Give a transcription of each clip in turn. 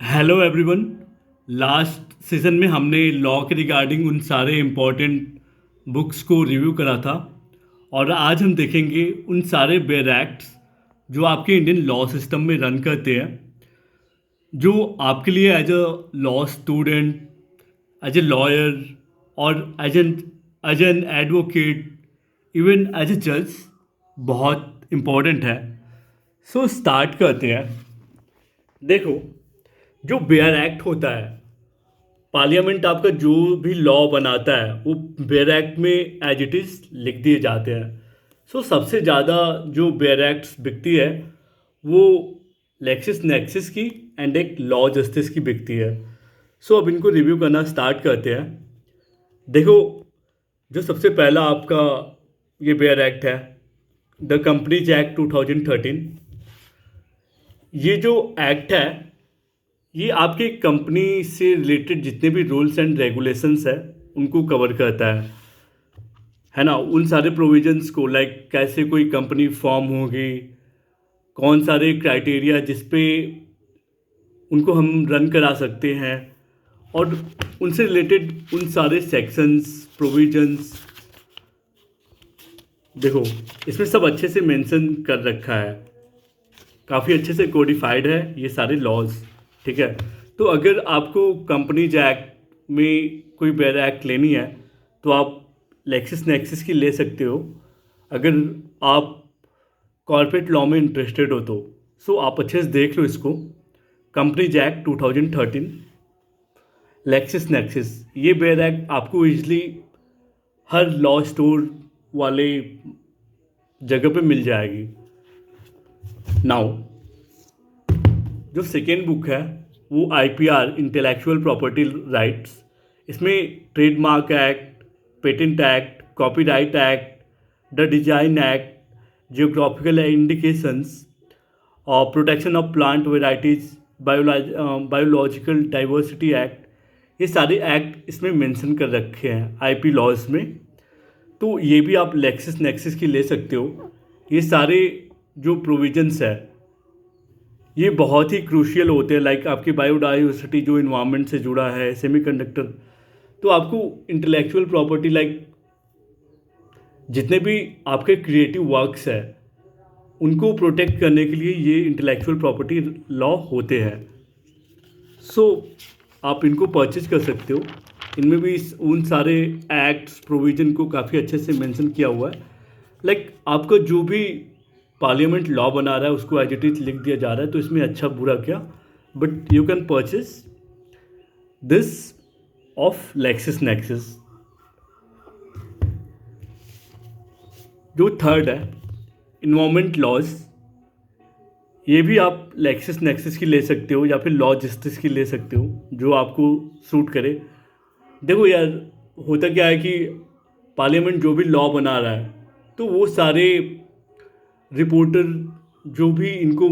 Hello everyone. Last season में हमने law के रिगार्डिंग उन सारे इम्पोर्टेंट बुक्स को रिव्यू करा था और आज हम देखेंगे उन सारे बेयर एक्ट्स जो आपके इंडियन लॉ सिस्टम में रन करते हैं, जो आपके लिए as a law student, as a lawyer और as an advocate, even as a जज बहुत इम्पोर्टेंट है। सो स्टार्ट करते हैं। देखो, जो बेयर एक्ट होता है, पार्लियामेंट आपका जो भी लॉ बनाता है वो बेयर एक्ट में एज इट इज़ लिख दिए जाते हैं। सो सबसे ज़्यादा जो बेयर एक्ट्स बिकती है वो लेक्सिस नेक्सिस की एंड एक लॉ जस्टिस की बिकती है। सो अब इनको रिव्यू करना स्टार्ट करते हैं। देखो, जो सबसे पहला आपका ये बेयर एक्ट है, द कंपनीज एक्ट 2013। ये जो एक्ट है, ये आपकी कंपनी से रिलेटेड जितने भी रूल्स एंड रेगुलेशंस है उनको कवर करता है ना। उन सारे प्रोविजंस को, लाइक कैसे कोई कंपनी फॉर्म होगी, कौन सारे क्राइटेरिया जिस पे उनको हम रन करा सकते हैं, और उनसे रिलेटेड उन सारे सेक्शंस, प्रोविजंस, देखो इसमें सब अच्छे से मेंशन कर रखा है। काफ़ी अच्छे से कोडिफाइड है ये सारे लॉज। ठीक है, तो अगर आपको कंपनीज एक्ट में कोई बेयर एक्ट लेनी है तो आप लेक्सिस नेक्सिस की ले सकते हो। अगर आप कॉर्पोरेट लॉ में इंटरेस्टेड हो तो सो आप अच्छे से देख लो इसको। कंपनीज एक्ट 2013, लेक्सिस नेक्सिस, ये बेयर एक्ट आपको इजली हर लॉ स्टोर वाले जगह पे मिल जाएगी। नाउ जो सेकेंड बुक है वो आईपीआर, इंटेलेक्चुअल प्रॉपर्टी राइट्स। इसमें trademark act, patent act, copyright act, the design act, geographical indications और protection of plant varieties, biological diversity act, ये सारे एक्ट इसमें मेंशन कर रखे हैं आईपी लॉज में। तो ये भी आप लेक्सिस नेक्सिस की ले सकते हो। ये सारे जो प्रोविजंस है ये बहुत ही क्रूशियल होते हैं, लाइक आपकी बायोडाइवर्सिटी जो इन्वायरमेंट से जुड़ा है, सेमीकंडक्टर। तो आपको इंटेलेक्चुअल प्रॉपर्टी, लाइक जितने भी आपके क्रिएटिव वर्क्स है उनको प्रोटेक्ट करने के लिए ये इंटेलेक्चुअल प्रॉपर्टी लॉ होते हैं। सो आप इनको परचेज कर सकते हो। इनमें भी उन सारे एक्ट्स, प्रोविजन को काफ़ी अच्छे से मेंशन किया हुआ है। लाइक आपका जो भी पार्लियामेंट लॉ बना रहा है उसको एज इट इज लिख दिया जा रहा है, तो इसमें अच्छा बुरा क्या, but you can purchase this of Lexus Nexis. जो थर्ड है इन्वायरमेंट लॉज, ये भी आप लेक्सिस नेक्सिस की ले सकते हो या फिर लॉ जस्टिस की ले सकते हो, जो आपको सूट करे। देखो यार, होता क्या है कि पार्लियामेंट जो भी लॉ बना रहा है तो वो सारे रिपोर्टर जो भी इनको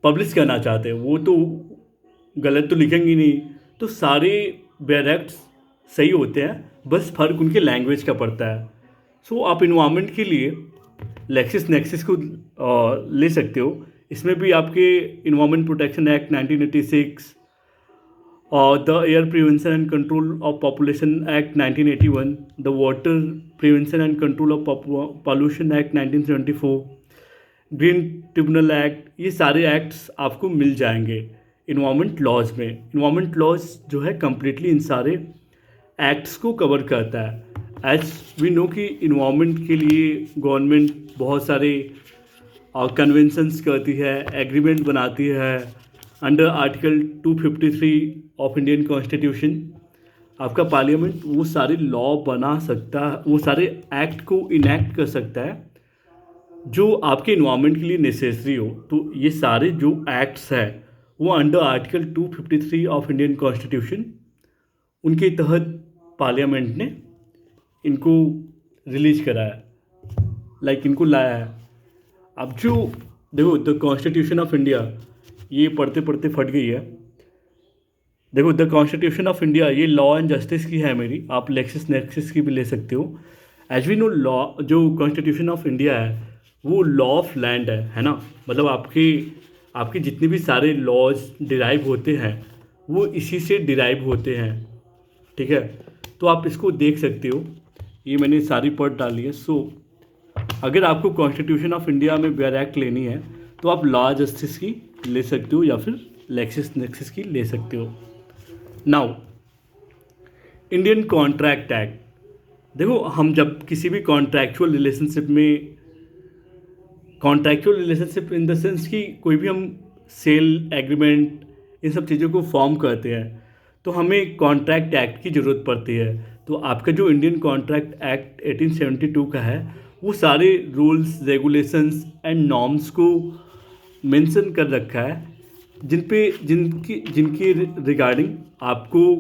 पब्लिश करना चाहते हैं वो तो गलत तो लिखेंगे नहीं। तो सारे बेयर एक्ट्स सही होते हैं, बस फ़र्क उनके लैंग्वेज का पड़ता है। सो आप इन्वायरमेंट के लिए लेक्सिस नेक्सिस को ले सकते हो। इसमें भी आपके इन्वायरमेंट प्रोटेक्शन एक्ट 1986 और the air prevention and control of population act 1981, the water prevention and control of pollution act 1974, green tribunal act, ये सारे एक्ट्स आपको मिल जाएंगे इन्वायरमेंट लॉज में। इन्वायरमेंट लॉज जो है कम्प्लीटली इन सारे एक्ट्स को कवर करता है। एज वी नो कि इन्वायरमेंट के लिए गवर्नमेंट बहुत सारे कन्वेंशंस करती है, एग्रीमेंट बनाती है under article 253 of Indian constitution. आपका पार्लियामेंट वो सारे लॉ बना सकता है, वो सारे एक्ट को इनैक्ट कर सकता है जो आपके इन्वायरमेंट के लिए नेसेसरी हो। तो ये सारे जो एक्ट्स हैं वो under article 253 of Indian constitution, उनके तहत पार्लियामेंट ने इनको रिलीज कराया, लाइक इनको लाया है। अब जो देखो, द कॉन्स्टिट्यूशन ऑफ इंडिया, ये पढ़ते पढ़ते फट गई है। देखो, द कॉन्स्टिट्यूशन ऑफ इंडिया ये लॉ एंड जस्टिस की है मेरी, आप लेक्सिस नेक्सिस की भी ले सकते हो। एज वी नो, लॉ जो कॉन्स्टिट्यूशन ऑफ इंडिया है वो लॉ ऑफ लैंड है ना। मतलब आपकी आपके जितने भी सारे लॉज डिराइव होते हैं वो इसी से डिराइव होते हैं, ठीक है। तो आप इसको देख सकते हो, ये मैंने सारी पढ़ डाली है। सो अगर आपको कॉन्स्टिट्यूशन ऑफ इंडिया में बेयर एक्ट लेनी है तो आप लॉ जस्टिस की ले सकते हो या फिर लेक्सिस नेक्सिस की ले सकते हो। नाउ इंडियन कॉन्ट्रैक्ट एक्ट, देखो हम जब किसी भी contractual relationship in the sense कि कोई भी हम सेल एग्रीमेंट इन सब चीज़ों को फॉर्म करते हैं तो हमें कॉन्ट्रैक्ट एक्ट की ज़रूरत पड़ती है। तो आपका जो इंडियन कॉन्ट्रैक्ट एक्ट 1872 का है वो सारे रूल्स रेगुलेशंस एंड नॉर्म्स को मेंशन कर रखा है जिनकी रिगार्डिंग आपको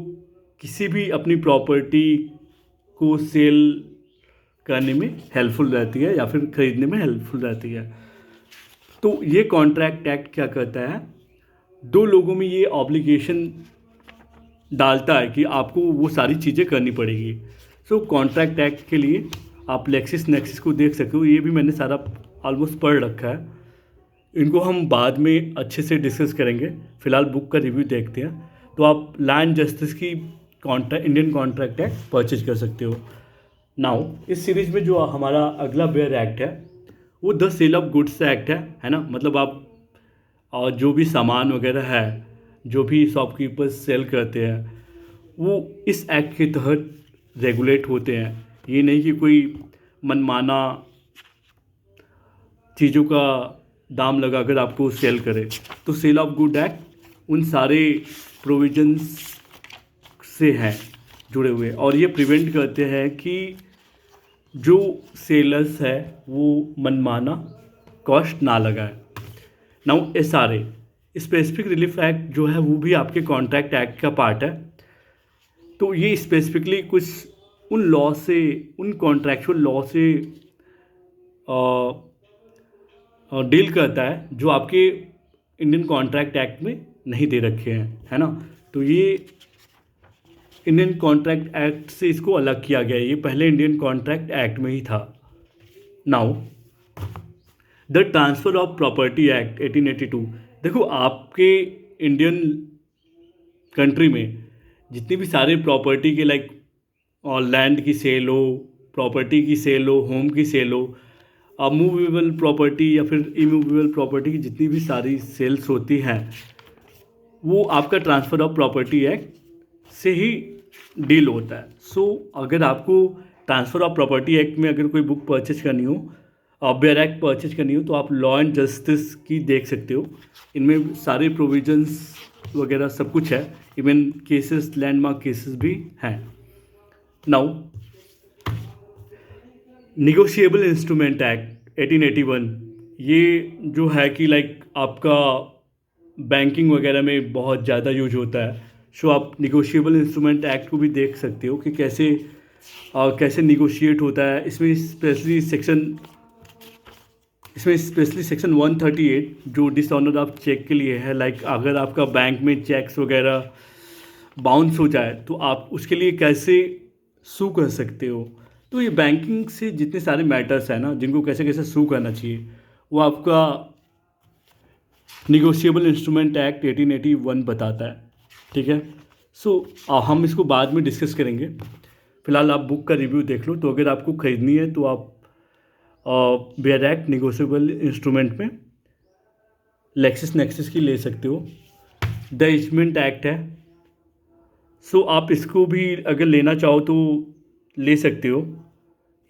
किसी भी अपनी प्रॉपर्टी को सेल करने में हेल्पफुल रहती है या फिर ख़रीदने में हेल्पफुल रहती है। तो ये कॉन्ट्रैक्ट एक्ट क्या करता है, दो लोगों में ये ऑब्लिगेशन डालता है कि आपको वो सारी चीज़ें करनी पड़ेगी। सो कॉन्ट्रैक्ट एक्ट के लिए आप लेक्सिस नेक्सिस को देख सकते हो, ये भी मैंने सारा ऑलमोस्ट पढ़ रखा है। इनको हम बाद में अच्छे से डिस्कस करेंगे, फ़िलहाल बुक का रिव्यू देखते हैं। तो आप लैंड जस्टिस की इंडियन कॉन्ट्रैक्ट एक्ट परचेज कर सकते हो। नाउ इस सीरीज़ में जो हमारा अगला बेयर एक्ट है वो the sale of goods act है ना। मतलब आप और जो भी सामान वगैरह है जो भी शॉपकीपर्स सेल करते हैं वो इस एक्ट के तहत रेगुलेट होते हैं। ये नहीं कि कोई मनमाना चीज़ों का दाम लगाकर आपको सेल करे। तो सेल ऑफ गुड एक्ट उन सारे प्रोविजंस से हैं जुड़े हुए और ये प्रिवेंट करते हैं कि जो सेलर्स है वो मनमाना कॉस्ट ना लगाए। Now SRA specific relief act जो है वो भी आपके कॉन्ट्रैक्ट एक्ट का पार्ट है। तो ये स्पेसिफिकली कुछ उन कॉन्ट्रैक्चुअल लॉ से डील करता है जो आपके इंडियन कॉन्ट्रैक्ट एक्ट में नहीं दे रखे हैं, है ना। तो ये इंडियन कॉन्ट्रैक्ट एक्ट से इसको अलग किया गया है, ये पहले इंडियन कॉन्ट्रैक्ट एक्ट में ही था। Now the transfer of property act 1882, देखो आपके इंडियन कंट्री में जितनी भी सारे प्रॉपर्टी के लाइक और लैंड की सेल हो, प्रॉपर्टी की सेल हो, होम की सेल हो, मूवेबल प्रॉपर्टी या फिर इमूवेबल प्रॉपर्टी की जितनी भी सारी सेल्स होती हैं वो आपका ट्रांसफ़र ऑफ प्रॉपर्टी एक्ट से ही डील होता है। सो अगर आपको ट्रांसफ़र ऑफ प्रॉपर्टी एक्ट में अगर कोई बुक परचेज करनी हो और बेयर एक्ट परचेज करनी हो तो आप लॉ एंड जस्टिस की देख सकते हो। इनमें सारे प्रोविजंस वगैरह सब कुछ है, इवन केसेस लैंडमार्क केसेस भी हैं। नाउ निगोशिएबल इंस्ट्रूमेंट एक्ट 1881, ये जो है कि लाइक आपका बैंकिंग वगैरह में बहुत ज़्यादा यूज होता है। सो आप निगोशिएबल इंस्ट्रूमेंट एक्ट को भी देख सकते हो कि कैसे निगोशिएट होता है। इसमें स्पेशली सेक्शन 138 जो डिसऑनर ऑफ चेक के लिए है, लाइक अगर आपका बैंक में चेक्स वगैरह बाउंस हो जाए तो आप उसके लिए कैसे सू कर सकते हो। तो ये बैंकिंग से जितने सारे मैटर्स हैं ना जिनको कैसे कैसे सू करना चाहिए वो आपका निगोशिएबल इंस्ट्रूमेंट एक्ट 1881 बताता है, ठीक है। सो हम इसको बाद में डिस्कस करेंगे, फ़िलहाल आप बुक का रिव्यू देख लो। तो अगर आपको ख़रीदनी है तो आप बेयर एक्ट निगोशिएबल इंस्ट्रूमेंट में लेक्सिस नेक्सिस की ले सकते हो। द इजमेंट एक्ट है, सो आप इसको भी अगर लेना चाहो तो ले सकते हो,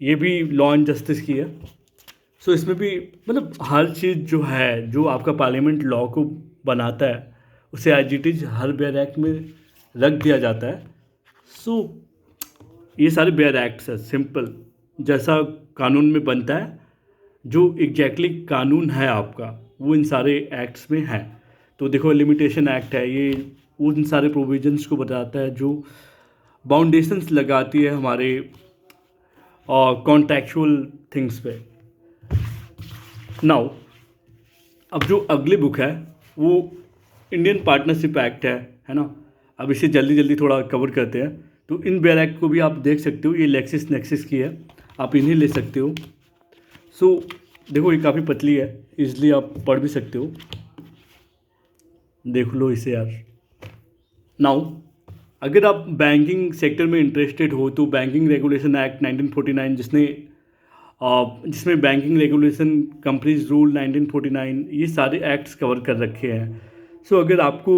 ये भी लॉ एंड जस्टिस की है। सो इसमें भी मतलब हर चीज़ जो है जो आपका पार्लियामेंट लॉ को बनाता है उसे एज इट इज़ हर बेयर एक्ट में रख दिया जाता है। सो ये सारे बेयर एक्ट्स हैं, सिंपल जैसा कानून में बनता है, जो एग्जैक्टली कानून है आपका वो इन सारे एक्ट्स में है। तो देखो लिमिटेशन एक्ट है, ये उन सारे प्रोविजंस को बताता है जो बाउंडेशंस लगाती है हमारे कॉन्ट्रैक्चुअल थिंग्स पे। नाउ अब जो अगली बुक है वो इंडियन पार्टनरशिप एक्ट है ना। अब इसे जल्दी जल्दी थोड़ा कवर करते हैं। तो इन बेयर एक्ट को भी आप देख सकते हो, ये लेक्सिस नेक्सिस की है, आप इन्हें ले सकते हो। सो देखो ये काफ़ी पतली है, इसलिए आप पढ़ भी सकते हो। देख लो इसे यार। नाउ अगर आप बैंकिंग सेक्टर में इंटरेस्टेड हो तो बैंकिंग रेगुलेशन एक्ट 1949 जिसमें बैंकिंग रेगुलेशन कंपनीज रूल 1949 ये सारे एक्ट्स कवर कर रखे हैं। सो अगर आपको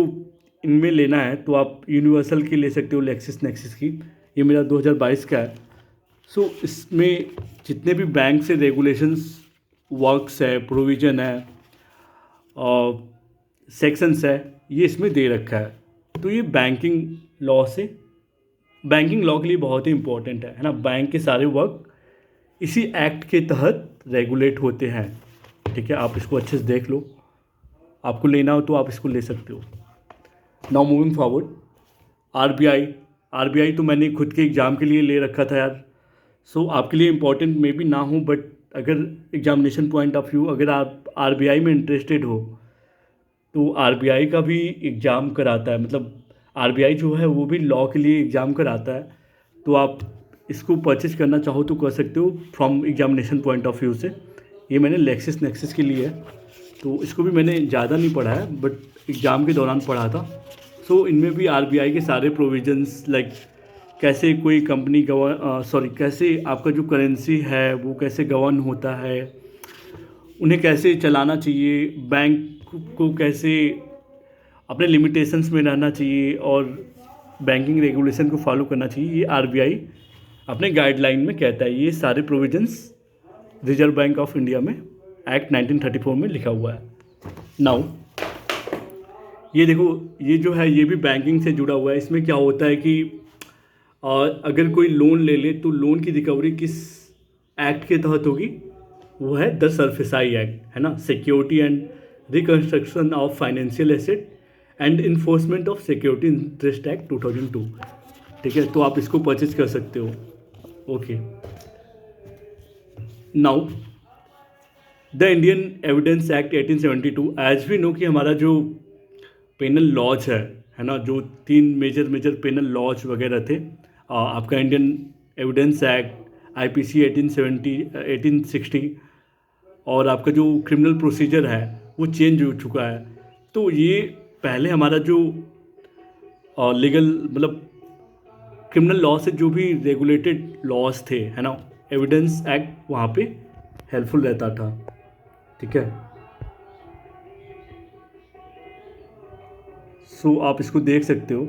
इनमें लेना है तो आप यूनिवर्सल की ले सकते हो, लेक्सिस नेक्सिस की। ये मेरा 2022 का है। सो इसमें जितने भी बैंक से रेगुलेशंस वर्क्स है, प्रोविज़न है और सेक्शंस है, ये इसमें दे रखा है। तो ये बैंकिंग लॉ के लिए बहुत ही इंपॉर्टेंट है ना। बैंक के सारे वर्क इसी एक्ट के तहत रेगुलेट होते हैं। ठीक है, आप इसको अच्छे से देख लो, आपको लेना हो तो आप इसको ले सकते हो। नाउ मूविंग फॉरवर्ड, आरबीआई तो मैंने खुद के एग्ज़ाम के लिए ले रखा था यार। सो आपके लिए इम्पोर्टेंट मे बी ना हो, बट अगर एग्जामिनेशन पॉइंट ऑफ व्यू अगर आप आरबीआई में इंटरेस्टेड हो तो आरबीआई का भी एग्ज़ाम कराता है। मतलब आरबीआई जो है वो भी लॉ के लिए एग्ज़ाम कराता है। तो आप इसको परचेज करना चाहो तो कर सकते हो from examination point of view से। ये मैंने लेक्सिस नेक्सिस के लिए है, तो इसको भी मैंने ज़्यादा नहीं पढ़ा है बट एग्ज़ाम के दौरान पढ़ा था। सो इनमें भी आरबीआई के सारे प्रोविजंस लाइक कैसे कोई कंपनी कैसे आपका जो करेंसी है वो कैसे गवर्न होता है, उन्हें कैसे चलाना चाहिए, बैंक को कैसे अपने लिमिटेशंस में रहना चाहिए और बैंकिंग रेगुलेशन को फॉलो करना चाहिए, ये आरबीआई अपने गाइडलाइन में कहता है। ये सारे provisions reserve bank of India में एक्ट 1934 में लिखा हुआ है। नाउ ये देखो, ये जो है ये भी बैंकिंग से जुड़ा हुआ है। इसमें क्या होता है कि अगर कोई लोन ले ले तो लोन की रिकवरी किस एक्ट के तहत होगी, वो है द सरफेसाई एक्ट, है ना। Security and reconstruction of financial asset and enforcement of security interest act 2002। ठीक है, तो आप इसको परचेज कर सकते हो। Okay, now the Indian evidence act 1872। As we know कि हमारा जो पेनल लॉज है ना, जो 3 मेजर पेनल लॉज वगैरह थे, आपका इंडियन एविडेंस एक्ट, आईपीसी 1860 और आपका जो क्रिमिनल प्रोसीजर है वो चेंज हो चुका है। तो ये पहले हमारा जो लीगल मतलब क्रिमिनल लॉ से जो भी रेगुलेटेड लॉज थे, है ना, एविडेंस एक्ट वहाँ पे हेल्पफुल रहता था। ठीक है, सो आप इसको देख सकते हो।